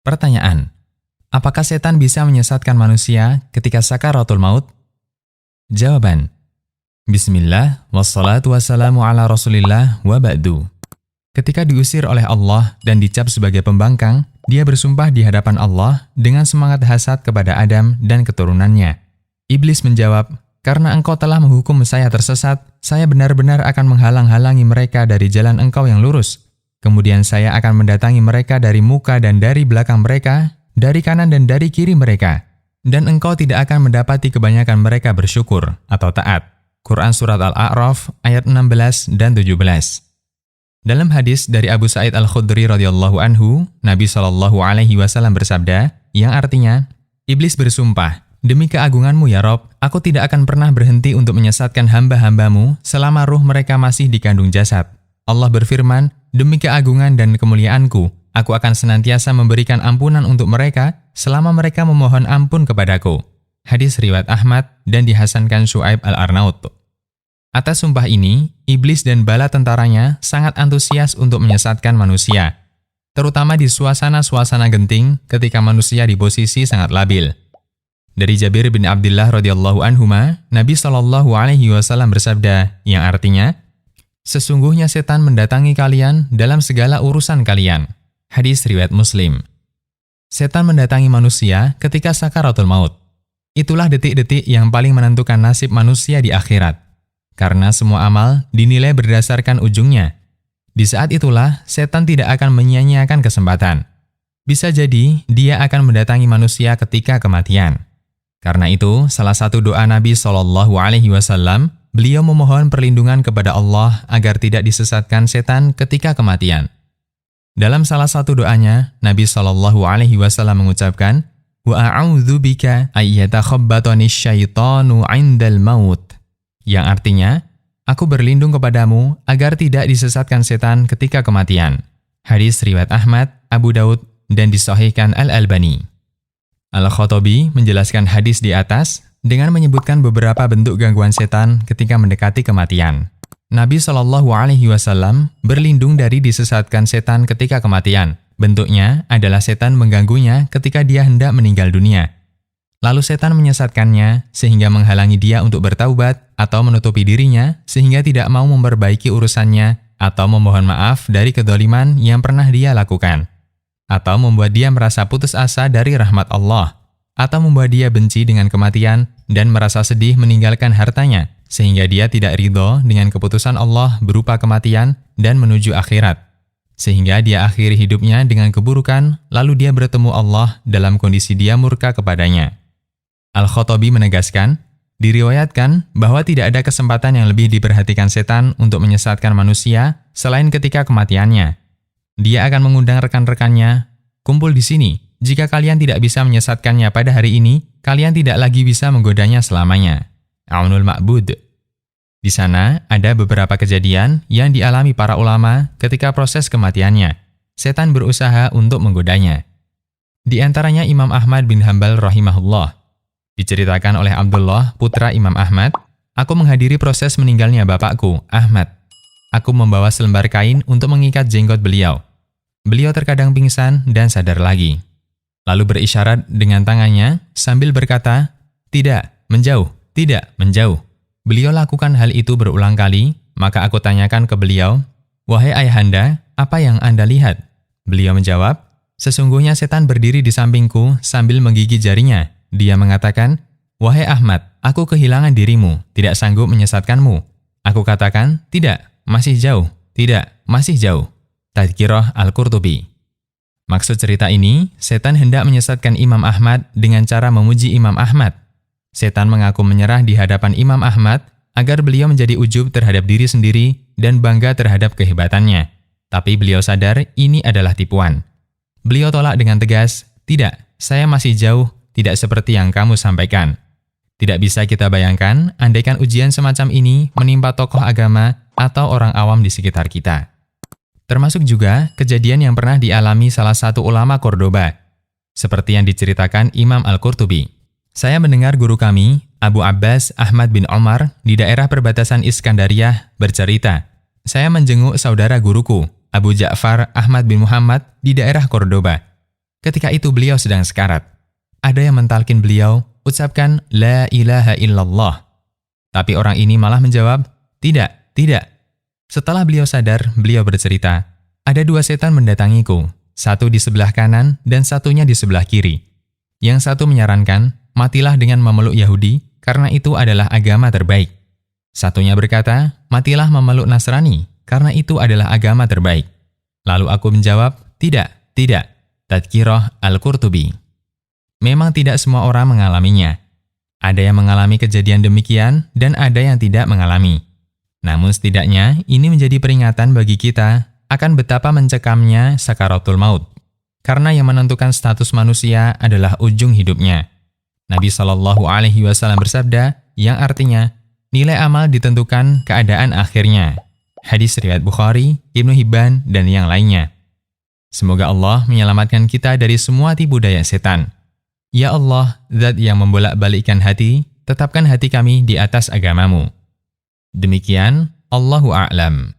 Pertanyaan, apakah setan bisa menyesatkan manusia ketika sakaratul maut? Jawaban, Bismillah, wassalatu wassalamu ala rasulillah wa ba'du. Ketika diusir oleh Allah dan dicap sebagai pembangkang, dia bersumpah di hadapan Allah dengan semangat hasad kepada Adam dan keturunannya. Iblis menjawab, "Karena engkau telah menghukum saya tersesat, saya benar-benar akan menghalang-halangi mereka dari jalan engkau yang lurus. Kemudian saya akan mendatangi mereka dari muka dan dari belakang mereka, dari kanan dan dari kiri mereka. Dan engkau tidak akan mendapati kebanyakan mereka bersyukur atau taat." Quran Surat Al-A'raf ayat 16 dan 17. Dalam hadis dari Abu Sa'id Al-Khudri radhiyallahu anhu, Nabi SAW bersabda, yang artinya, Iblis bersumpah, "Demi keagunganmu ya Rob, aku tidak akan pernah berhenti untuk menyesatkan hamba-hambamu selama ruh mereka masih dikandung jasad." Allah berfirman, "Demi keagungan dan kemuliaanku, aku akan senantiasa memberikan ampunan untuk mereka selama mereka memohon ampun kepadaku." Hadis riwayat Ahmad dan dihasankan Syu'aib Al-Arnaut. Atas sumpah ini, iblis dan bala tentaranya sangat antusias untuk menyesatkan manusia, terutama di suasana-suasana genting ketika manusia di posisi sangat labil. Dari Jabir bin Abdullah radhiyallahu anhuma, Nabi SAW bersabda, yang artinya, "Sesungguhnya setan mendatangi kalian dalam segala urusan kalian." Hadis riwayat Muslim. Setan mendatangi manusia ketika sakaratul maut. Itulah detik-detik yang paling menentukan nasib manusia di akhirat. Karena semua amal dinilai berdasarkan ujungnya. Di saat itulah, setan tidak akan menyia-nyiakan kesempatan. Bisa jadi, dia akan mendatangi manusia ketika kematian. Karena itu, salah satu doa Nabi SAW, beliau memohon perlindungan kepada Allah agar tidak disesatkan setan ketika kematian. Dalam salah satu doanya, Nabi SAW mengucapkan, "Wa a'udzu bika ayyatakhabbatani syaitanu 'indal maut." Yang artinya, aku berlindung kepadamu agar tidak disesatkan setan ketika kematian. Hadis riwayat Ahmad, Abu Daud, dan disahihkan Al-Albani. Al-Khattabi menjelaskan hadis di atas dengan menyebutkan beberapa bentuk gangguan setan ketika mendekati kematian. Nabi SAW berlindung dari disesatkan setan ketika kematian. Bentuknya adalah setan mengganggunya ketika dia hendak meninggal dunia. Lalu setan menyesatkannya sehingga menghalangi dia untuk bertaubat atau menutupi dirinya sehingga tidak mau memperbaiki urusannya atau memohon maaf dari kedzaliman yang pernah dia lakukan. Atau membuat dia merasa putus asa dari rahmat Allah. Atau membuat dia benci dengan kematian dan merasa sedih meninggalkan hartanya sehingga dia tidak ridho dengan keputusan Allah berupa kematian dan menuju akhirat. Sehingga dia akhiri hidupnya dengan keburukan, lalu dia bertemu Allah dalam kondisi dia murka kepadanya. Al-Khattabi menegaskan, diriwayatkan bahwa tidak ada kesempatan yang lebih diperhatikan setan untuk menyesatkan manusia selain ketika kematiannya. Dia akan mengundang rekan-rekannya, "Kumpul di sini, jika kalian tidak bisa menyesatkannya pada hari ini, kalian tidak lagi bisa menggodanya selamanya." Aunul Ma'bud. Di sana ada beberapa kejadian yang dialami para ulama ketika proses kematiannya. Setan berusaha untuk menggodanya. Di antaranya Imam Ahmad bin Hanbal rahimahullah. Diceritakan oleh Abdullah, putra Imam Ahmad, "Aku menghadiri proses meninggalnya bapakku, Ahmad. Aku membawa selembar kain untuk mengikat jenggot beliau. Beliau terkadang pingsan dan sadar lagi. Lalu berisyarat dengan tangannya sambil berkata, 'Tidak, menjauh, tidak, menjauh.' Beliau lakukan hal itu berulang kali, maka aku tanyakan ke beliau, 'Wahai ayahanda, apa yang Anda lihat?' Beliau menjawab, 'Sesungguhnya setan berdiri di sampingku sambil menggigit jarinya.' Dia mengatakan, 'Wahai Ahmad, aku kehilangan dirimu, tidak sanggup menyesatkanmu.' Aku katakan, 'Tidak, masih jauh, tidak, masih jauh.'" Tadhkirah Al-Qurtubi. Maksud cerita ini, setan hendak menyesatkan Imam Ahmad dengan cara memuji Imam Ahmad. Setan mengaku menyerah di hadapan Imam Ahmad agar beliau menjadi ujub terhadap diri sendiri dan bangga terhadap kehebatannya. Tapi beliau sadar ini adalah tipuan. Beliau tolak dengan tegas, "Tidak, saya masih jauh, tidak seperti yang kamu sampaikan." Tidak bisa kita bayangkan andaikan ujian semacam ini menimpa tokoh agama atau orang awam di sekitar kita. Termasuk juga kejadian yang pernah dialami salah satu ulama Cordoba. Seperti yang diceritakan Imam Al-Qurtubi. "Saya mendengar guru kami, Abu Abbas Ahmad bin Omar, di daerah perbatasan Iskandariyah bercerita, saya menjenguk saudara guruku, Abu Ja'far Ahmad bin Muhammad, di daerah Cordoba. Ketika itu beliau sedang sekarat. Ada yang mentalkin beliau, ucapkan La ilaha illallah. Tapi orang ini malah menjawab, tidak, tidak. Setelah beliau sadar, beliau bercerita, ada 2 setan mendatangiku, satu di sebelah kanan dan satunya di sebelah kiri. Yang satu menyarankan, matilah dengan memeluk Yahudi, karena itu adalah agama terbaik. Satunya berkata, matilah memeluk Nasrani, karena itu adalah agama terbaik. Lalu aku menjawab, tidak, tidak. Tadhkirah Al-Qurtubi. Memang tidak semua orang mengalaminya. Ada yang mengalami kejadian demikian dan ada yang tidak mengalami. Namun setidaknya ini menjadi peringatan bagi kita akan betapa mencekamnya sakaratul maut. Karena yang menentukan status manusia adalah ujung hidupnya. Nabi SAW bersabda yang artinya nilai amal ditentukan keadaan akhirnya. Hadis riwayat Bukhari, Ibnu Hibban, dan yang lainnya. Semoga Allah menyelamatkan kita dari semua tipu daya setan. Ya Allah, Zat yang membolak-balikkan hati, tetapkan hati kami di atas agamamu. Demikian, Allahu a'lam.